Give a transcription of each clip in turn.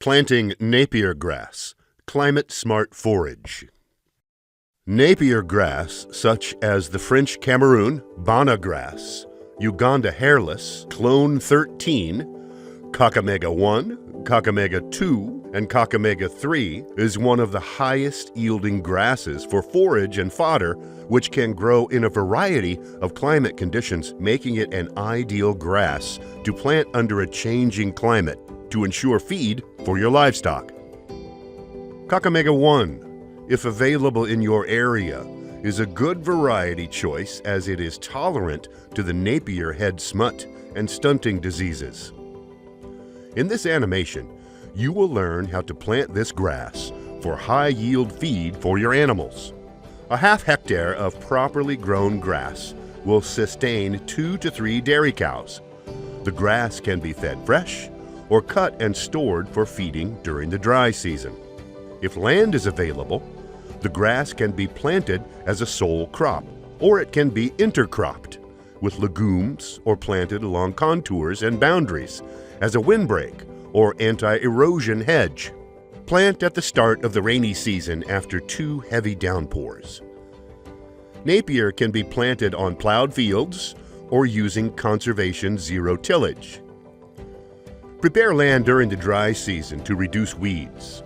Planting Napier grass, climate-smart forage. Napier grass, such as the French Cameroon, Bana grass, Uganda hairless, Clone 13, Kakamega 1, Kakamega 2, and Kakamega 3, is one of the highest yielding grasses for forage and fodder, which can grow in a variety of climate conditions, making it an ideal grass to plant under a changing climate to ensure feed for your livestock. Kakamega 1, if available in your area, is a good variety choice as it is tolerant to the Napier head smut and stunting diseases. In this animation, you will learn how to plant this grass for high-yield feed for your animals. A half hectare of properly grown grass will sustain 2 to 3 dairy cows. The grass can be fed fresh or cut and stored for feeding during the dry season. If land is available, the grass can be planted as a sole crop, or it can be intercropped with legumes or planted along contours and boundaries as a windbreak or anti-erosion hedge. Plant at the start of the rainy season after 2 heavy downpours. Napier can be planted on plowed fields or using conservation zero tillage. Prepare land during the dry season to reduce weeds.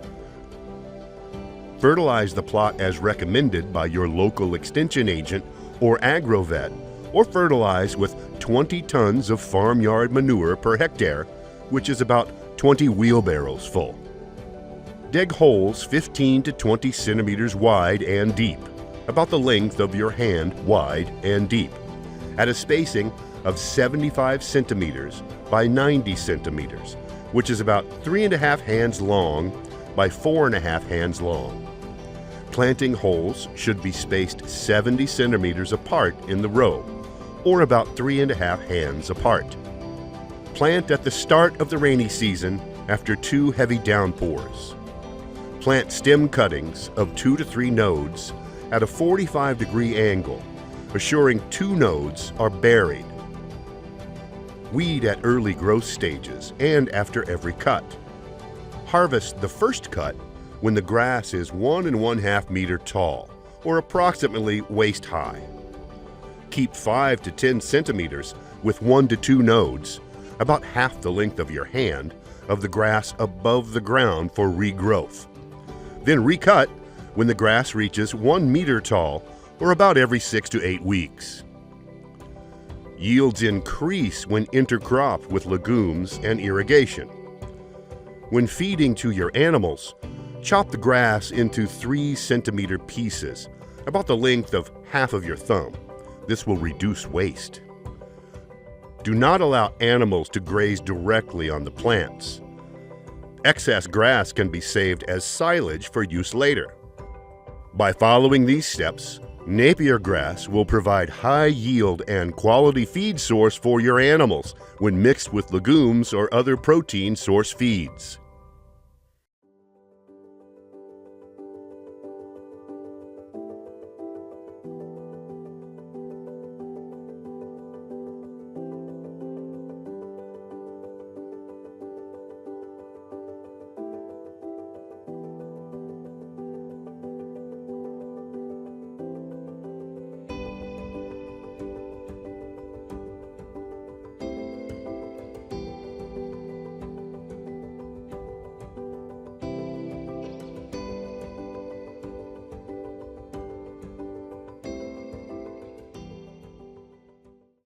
Fertilize the plot as recommended by your local extension agent or agrovet, or fertilize with 20 tons of farmyard manure per hectare, which is about 20 wheelbarrows full. Dig holes 15 to 20 centimeters wide and deep, about the length of your hand wide and deep, at a spacing of 75 centimeters by 90 centimeters, which is about 3.5 hands long by 4.5 hands long. Planting holes should be spaced 70 centimeters apart in the row, or about 3.5 hands apart. Plant at the start of the rainy season after 2 heavy downpours. Plant stem cuttings of 2 to 3 nodes at a 45-degree angle, assuring 2 nodes are buried. Weed at early growth stages and after every cut. Harvest the first cut when the grass is 1 1/2 meter tall, or approximately waist high. Keep 5 to 10 centimeters with 1 to 2 nodes, about half the length of your hand, of the grass above the ground for regrowth. Then recut when the grass reaches 1 meter tall, or about every 6 to 8 weeks. Yields increase when intercropped with legumes and irrigation. When feeding to your animals, chop the grass into 3-centimeter pieces, about the length of half of your thumb. This will reduce waste. Do not allow animals to graze directly on the plants. Excess grass can be saved as silage for use later. By following these steps, Napier grass will provide high yield and quality feed source for your animals when mixed with legumes or other protein source feeds.